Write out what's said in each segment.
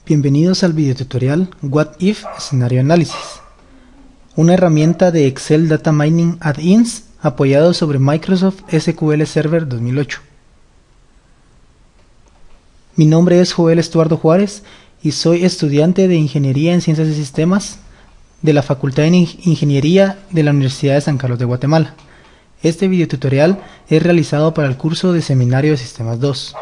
Bienvenidos al videotutorial What If Escenario Análisis, una herramienta de Excel Data Mining Add-ins apoyado sobre Microsoft SQL Server 2008. Mi nombre es Joel Estuardo Juárez y soy estudiante de Ingeniería en Ciencias de Sistemas de la Facultad de Ingeniería de la Universidad de San Carlos de Guatemala. Este videotutorial es realizado para el curso de Seminario de Sistemas 2.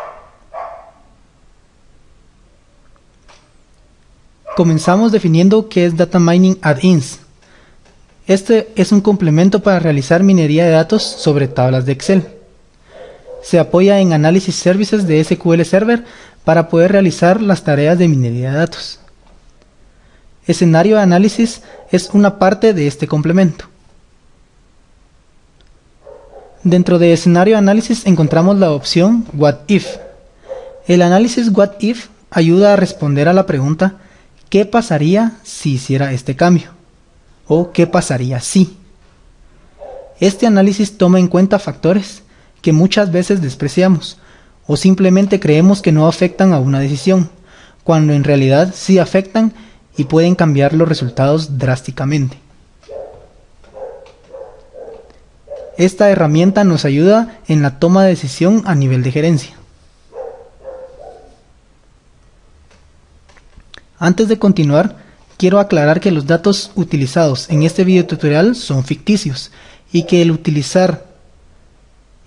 Comenzamos definiendo qué es Data Mining Add-ins. Este es un complemento para realizar minería de datos sobre tablas de Excel. Se apoya en Analysis Services de SQL Server para poder realizar las tareas de minería de datos. Escenario Análisis es una parte de este complemento. Dentro de Escenario Análisis encontramos la opción What If. El análisis What If ayuda a responder a la pregunta ¿qué pasaría si hiciera este cambio? ¿O qué pasaría si? Este análisis toma en cuenta factores que muchas veces despreciamos o simplemente creemos que no afectan a una decisión, cuando en realidad sí afectan y pueden cambiar los resultados drásticamente. Esta herramienta nos ayuda en la toma de decisión a nivel de gerencia. Antes de continuar, quiero aclarar que los datos utilizados en este videotutorial son ficticios y que el utilizar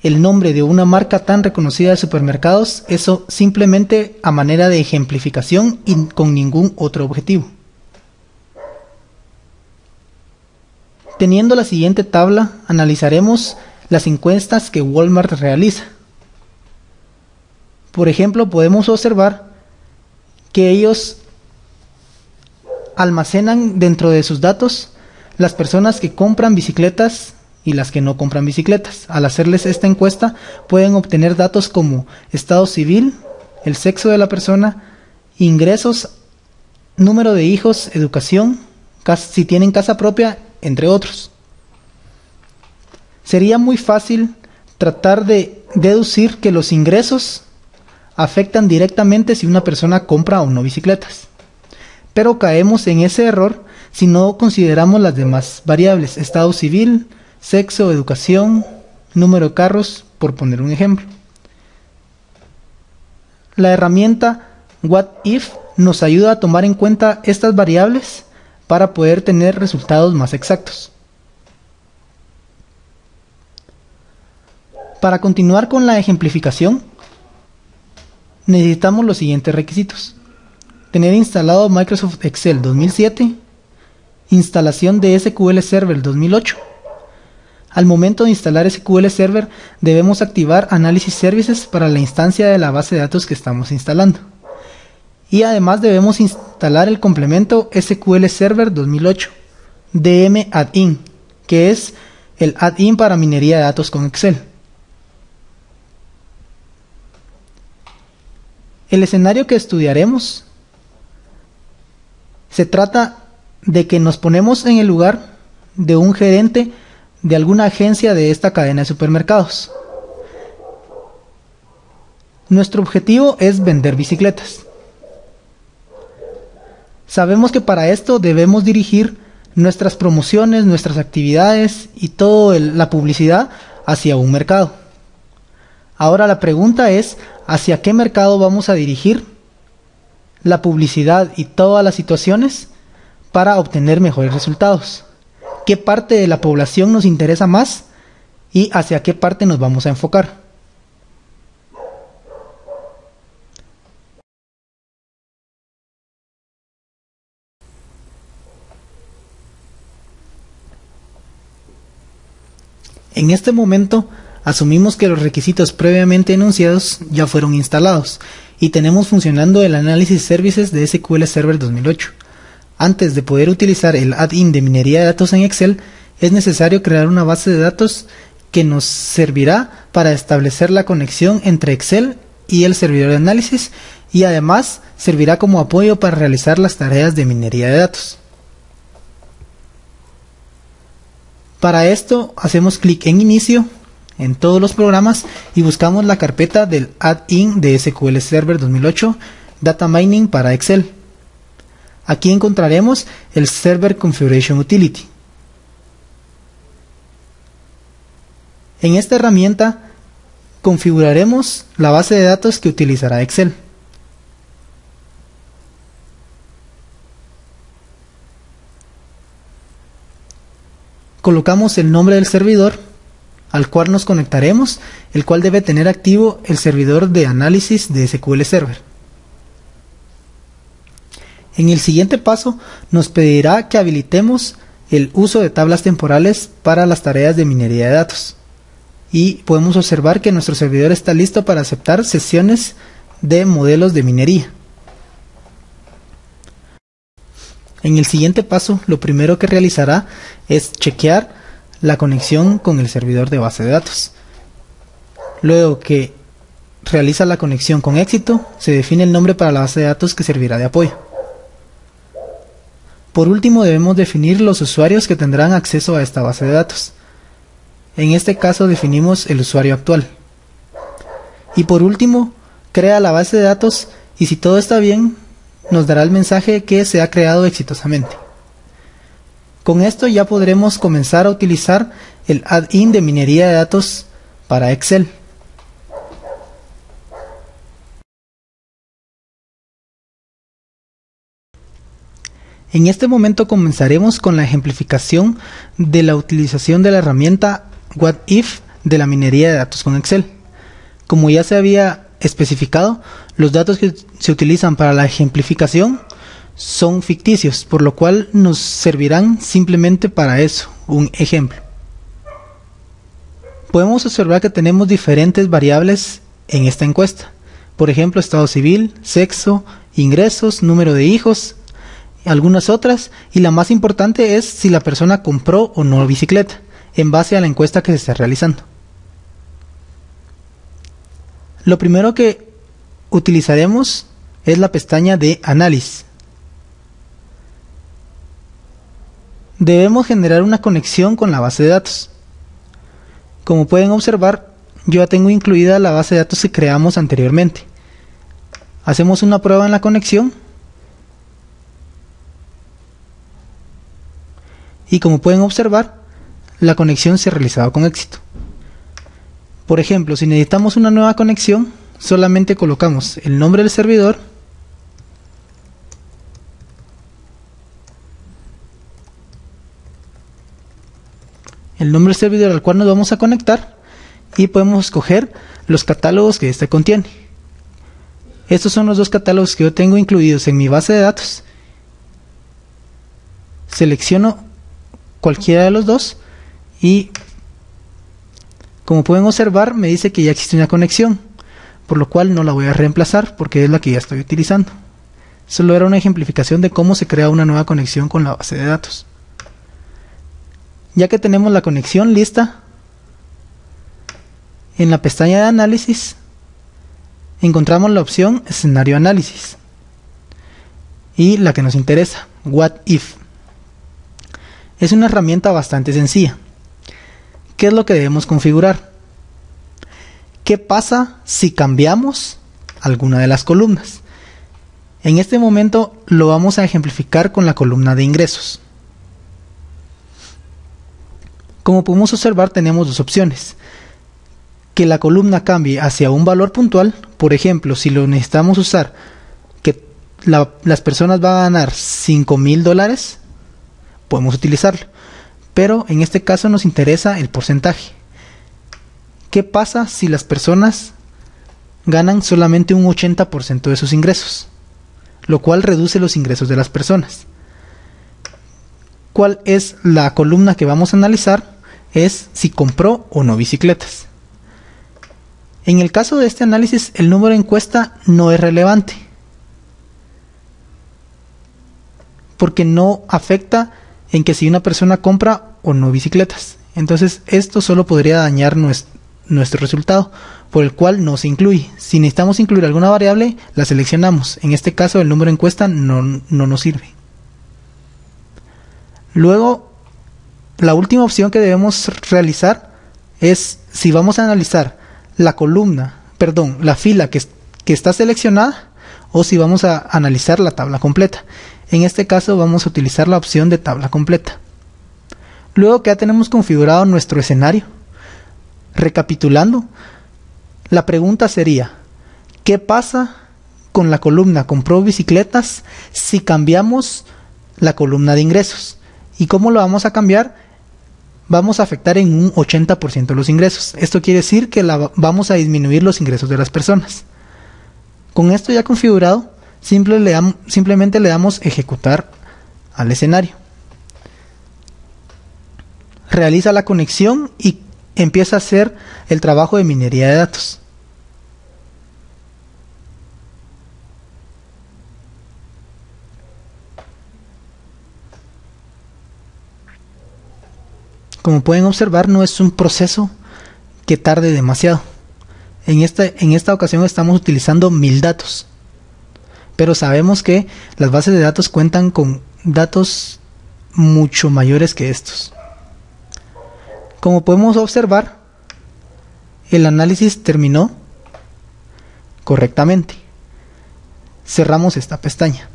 el nombre de una marca tan reconocida de supermercados es simplemente a manera de ejemplificación y con ningún otro objetivo. Teniendo la siguiente tabla, analizaremos las encuestas que Walmart realiza. Por ejemplo, podemos observar que ellos almacenan dentro de sus datos las personas que compran bicicletas y las que no compran bicicletas. Al hacerles esta encuesta pueden obtener datos como estado civil, el sexo de la persona, ingresos, número de hijos, educación, si tienen casa propia, entre otros. Sería muy fácil tratar de deducir que los ingresos afectan directamente si una persona compra o no bicicletas. Pero caemos en ese error si no consideramos las demás variables, estado civil, sexo, educación, número de carros, por poner un ejemplo. La herramienta What If nos ayuda a tomar en cuenta estas variables para poder tener resultados más exactos. Para continuar con la ejemplificación, necesitamos los siguientes requisitos. Tener instalado Microsoft Excel 2007, instalación de SQL Server 2008. Al momento de instalar SQL Server debemos activar Analysis Services para la instancia de la base de datos que estamos instalando. Y además debemos instalar el complemento SQL Server 2008 DM Add-in, que es el add-in para minería de datos con Excel. El escenario que estudiaremos se trata de que nos ponemos en el lugar de un gerente de alguna agencia de esta cadena de supermercados. Nuestro objetivo es vender bicicletas. Sabemos que para esto debemos dirigir nuestras promociones, nuestras actividades y toda la publicidad hacia un mercado. Ahora la pregunta es, ¿hacia qué mercado vamos a dirigir la publicidad y todas las situaciones para obtener mejores resultados? ¿Qué parte de la población nos interesa más y hacia qué parte nos vamos a enfocar? En este momento asumimos que los requisitos previamente enunciados ya fueron instalados y tenemos funcionando el Analysis Services de SQL Server 2008. Antes de poder utilizar el add-in de minería de datos en Excel, es necesario crear una base de datos que nos servirá para establecer la conexión entre Excel y el servidor de análisis y además servirá como apoyo para realizar las tareas de minería de datos. Para esto hacemos clic en Inicio en todos los programas y buscamos la carpeta del add-in de SQL Server 2008 Data Mining para Excel. Aquí encontraremos el Server Configuration Utility. En esta herramienta configuraremos la base de datos que utilizará Excel. Colocamos el nombre del servidor al cual nos conectaremos, el cual debe tener activo el servidor de análisis de SQL Server. En el siguiente paso nos pedirá que habilitemos el uso de tablas temporales para las tareas de minería de datos. Y podemos observar que nuestro servidor está listo para aceptar sesiones de modelos de minería. En el siguiente paso, lo primero que realizará es chequear la conexión con el servidor de base de datos. Luego que realiza la conexión con éxito, se define el nombre para la base de datos que servirá de apoyo. Por último, debemos definir los usuarios que tendrán acceso a esta base de datos. En este caso definimos el usuario actual. Y por último, crea la base de datos y si todo está bien, nos dará el mensaje que se ha creado exitosamente. Con esto ya podremos comenzar a utilizar el add-in de minería de datos para Excel. En este momento comenzaremos con la ejemplificación de la utilización de la herramienta WhatIf de la minería de datos con Excel. Como ya se había especificado, los datos que se utilizan para la ejemplificación son ficticios, por lo cual nos servirán simplemente para eso, un ejemplo. Podemos observar que tenemos diferentes variables en esta encuesta. Por ejemplo, estado civil, sexo, ingresos, número de hijos, algunas otras, y la más importante es si la persona compró o no bicicleta, en base a la encuesta que se está realizando. Lo primero que utilizaremos es la pestaña de análisis. Debemos generar una conexión con la base de datos. Como pueden observar, yo ya tengo incluida la base de datos que creamos anteriormente. Hacemos una prueba en la conexión. Y como pueden observar, la conexión se ha realizado con éxito. Por ejemplo, si necesitamos una nueva conexión, solamente colocamos el nombre del servidor, el nombre del servidor al cual nos vamos a conectar, y podemos escoger los catálogos que este contiene. Estos son los dos catálogos que yo tengo incluidos en mi base de datos. Selecciono cualquiera de los dos y como pueden observar me dice que ya existe una conexión, por lo cual no la voy a reemplazar porque es la que ya estoy utilizando. Solo era una ejemplificación de cómo se crea una nueva conexión con la base de datos. Ya que tenemos la conexión lista, en la pestaña de análisis encontramos la opción escenario análisis y la que nos interesa, What If. Es una herramienta bastante sencilla. ¿Qué es lo que debemos configurar? ¿Qué pasa si cambiamos alguna de las columnas? En este momento lo vamos a ejemplificar con la columna de ingresos. Como podemos observar, tenemos dos opciones. Que la columna cambie hacia un valor puntual. Por ejemplo, si lo necesitamos usar, que las personas van a ganar $5,000, podemos utilizarlo. Pero en este caso nos interesa el porcentaje. ¿Qué pasa si las personas ganan solamente un 80% de sus ingresos? Lo cual reduce los ingresos de las personas. ¿Cuál es la columna que vamos a analizar? Es si compró o no bicicletas. En el caso de este análisis, el número de encuesta no es relevante, porque no afecta en que si una persona compra o no bicicletas. Entonces esto solo podría dañar nuestro resultado, por el cual no se incluye. Si necesitamos incluir alguna variable, la seleccionamos. En este caso el número de encuesta no nos sirve. Luego, la última opción que debemos realizar es si vamos a analizar la fila que está seleccionada, o si vamos a analizar la tabla completa. En este caso vamos a utilizar la opción de tabla completa. Luego que ya tenemos configurado nuestro escenario, recapitulando, la pregunta sería: ¿qué pasa con la columna compró bicicletas si cambiamos la columna de ingresos? ¿Y cómo lo vamos a cambiar? Vamos a afectar en un 80% los ingresos. Esto quiere decir que vamos a disminuir los ingresos de las personas. Con esto ya configurado, simplemente le damos ejecutar al escenario. Realiza la conexión y empieza a hacer el trabajo de minería de datos. Como pueden observar, no es un proceso que tarde demasiado. En esta ocasión estamos utilizando 1000 datos. Pero sabemos que las bases de datos cuentan con datos mucho mayores que estos. Como podemos observar, el análisis terminó correctamente. Cerramos esta pestaña.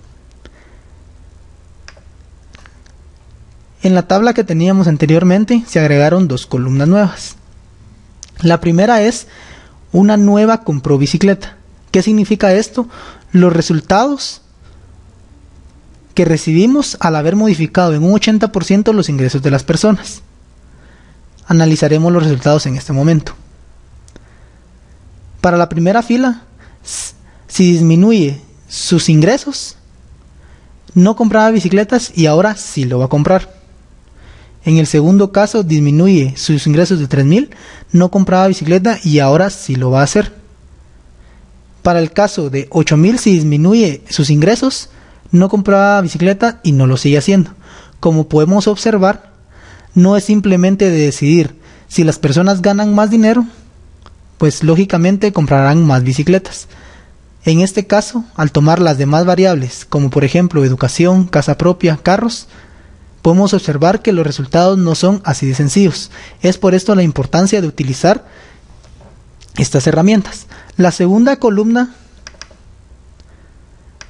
En la tabla que teníamos anteriormente se agregaron 2 columnas nuevas. La primera es una nueva compró bicicleta. ¿Qué significa esto? Los resultados que recibimos al haber modificado en un 80% los ingresos de las personas. Analizaremos los resultados en este momento. Para la primera fila, si disminuye sus ingresos, no compraba bicicletas y ahora sí lo va a comprar. En el segundo caso, disminuye sus ingresos de 3000, no compraba bicicleta y ahora sí lo va a hacer. Para el caso de 8000, si disminuye sus ingresos, no compraba bicicleta y no lo sigue haciendo. Como podemos observar, no es simplemente de decidir si las personas ganan más dinero, pues lógicamente comprarán más bicicletas. En este caso, al tomar las demás variables, como por ejemplo educación, casa propia, carros, podemos observar que los resultados no son así de sencillos. Es por esto la importancia de utilizar estas herramientas. La segunda columna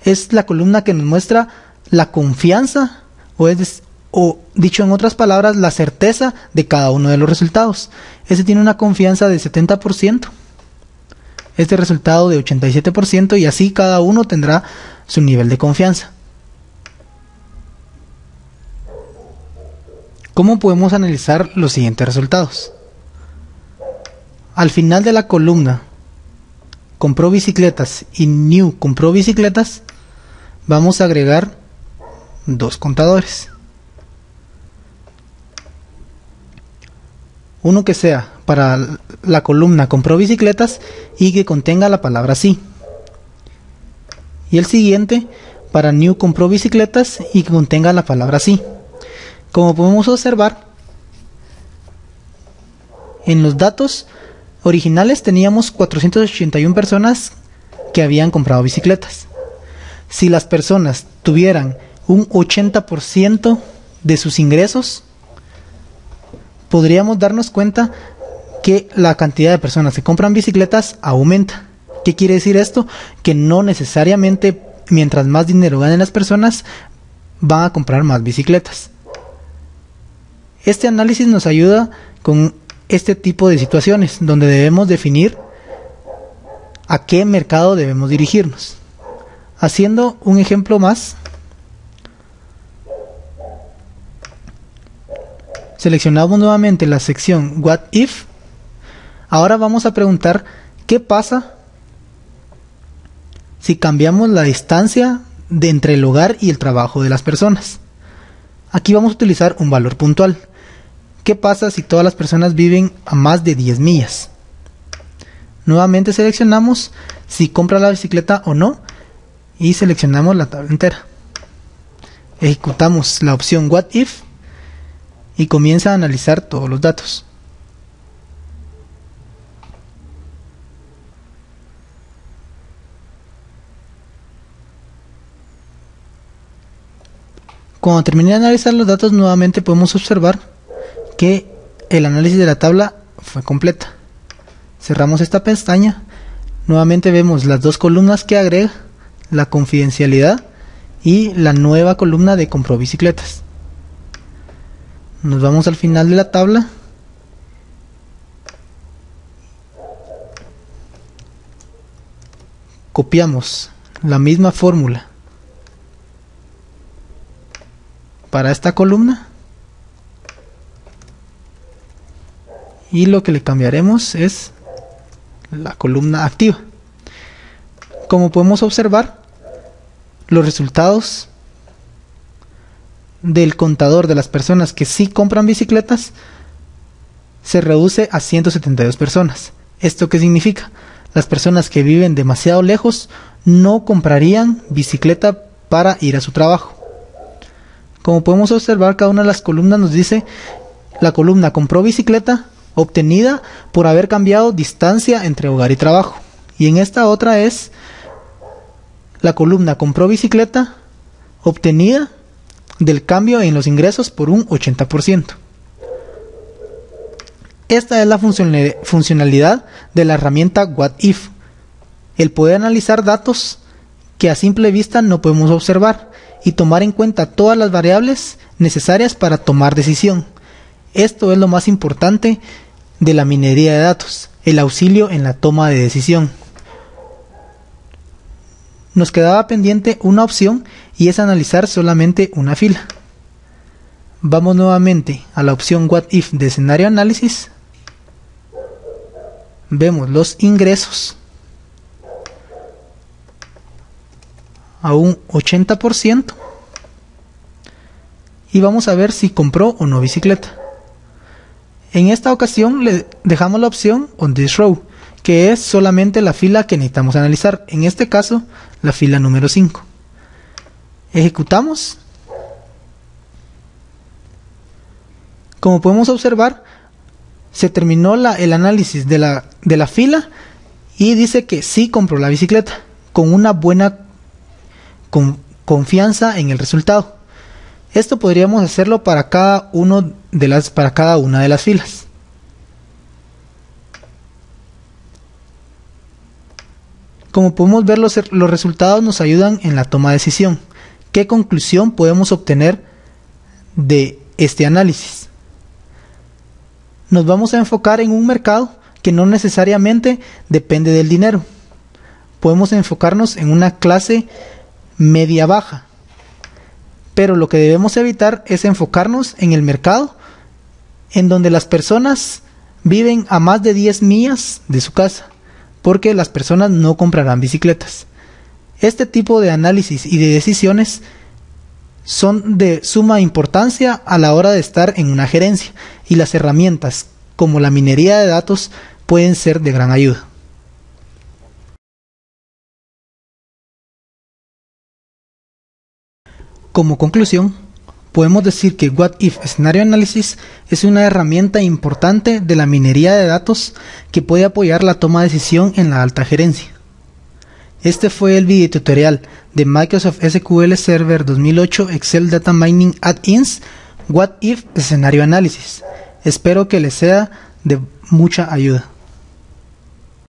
es la columna que nos muestra la confianza, o dicho en otras palabras, la certeza de cada uno de los resultados. Este tiene una confianza de 70%, este resultado de 87%, y así cada uno tendrá su nivel de confianza. ¿Cómo podemos analizar los siguientes resultados? Al final de la columna compró bicicletas y new compró bicicletas, vamos a agregar 2 contadores. Uno que sea para la columna compró bicicletas y que contenga la palabra sí. Y el siguiente para new compró bicicletas y que contenga la palabra sí. Como podemos observar, en los datos originales teníamos 481 personas que habían comprado bicicletas. Si las personas tuvieran un 80% de sus ingresos, podríamos darnos cuenta que la cantidad de personas que compran bicicletas aumenta. ¿Qué quiere decir esto? Que no necesariamente mientras más dinero ganen las personas van a comprar más bicicletas. Este análisis nos ayuda con este tipo de situaciones donde debemos definir a qué mercado debemos dirigirnos. Haciendo un ejemplo más, seleccionamos nuevamente la sección What If. Ahora vamos a preguntar qué pasa si cambiamos la distancia entre el hogar y el trabajo de las personas. Aquí vamos a utilizar un valor puntual. ¿Qué pasa si todas las personas viven a más de 10 millas? Nuevamente seleccionamos si compra la bicicleta o no y seleccionamos la tabla entera. Ejecutamos la opción What If y comienza a analizar todos los datos. Cuando termine de analizar los datos, nuevamente podemos observar que el análisis de la tabla fue completa. Cerramos esta pestaña. Nuevamente vemos las 2 columnas que agrega, la confidencialidad y la nueva columna de compró bicicletas. Nos vamos al final de la tabla copiamos la misma fórmula para esta columna y lo que le cambiaremos es la columna activa. Como podemos observar, los resultados del contador de las personas que sí compran bicicletas se reduce a 172 personas. ¿Esto qué significa? Las personas que viven demasiado lejos no comprarían bicicleta para ir a su trabajo. Como podemos observar, cada una de las columnas nos dice la columna compró bicicleta obtenida por haber cambiado distancia entre hogar y trabajo. Y en esta otra es la columna compró bicicleta obtenida del cambio en los ingresos por un 80%. Esta es la funcionalidad de la herramienta What If, el poder analizar datos que a simple vista no podemos observar y tomar en cuenta todas las variables necesarias para tomar decisión. Esto es lo más importante de la minería de datos, el auxilio en la toma de decisión. Nos quedaba pendiente una opción y es analizar solamente una fila. Vamos nuevamente a la opción What If de escenario análisis. Vemos los ingresos a un 80% y vamos a ver si compró o no bicicleta. En esta ocasión le dejamos la opción On This Row, que es solamente la fila que necesitamos analizar, en este caso la fila número 5. Ejecutamos. Como podemos observar, se terminó el análisis de la fila y dice que sí compró la bicicleta con una buena confianza en el resultado. Esto podríamos hacerlo para cada una de las filas. Como podemos ver, los resultados nos ayudan en la toma de decisión. ¿Qué conclusión podemos obtener de este análisis? Nos vamos a enfocar en un mercado que no necesariamente depende del dinero. Podemos enfocarnos en una clase media-baja. Pero lo que debemos evitar es enfocarnos en el mercado en donde las personas viven a más de 10 millas de su casa, porque las personas no comprarán bicicletas. Este tipo de análisis y de decisiones son de suma importancia a la hora de estar en una gerencia, y las herramientas como la minería de datos pueden ser de gran ayuda. Como conclusión, podemos decir que What If Scenario Analysis es una herramienta importante de la minería de datos que puede apoyar la toma de decisión en la alta gerencia. Este fue el video tutorial de Microsoft SQL Server 2008 Excel Data Mining Add-ins What If Scenario Analysis. Espero que les sea de mucha ayuda.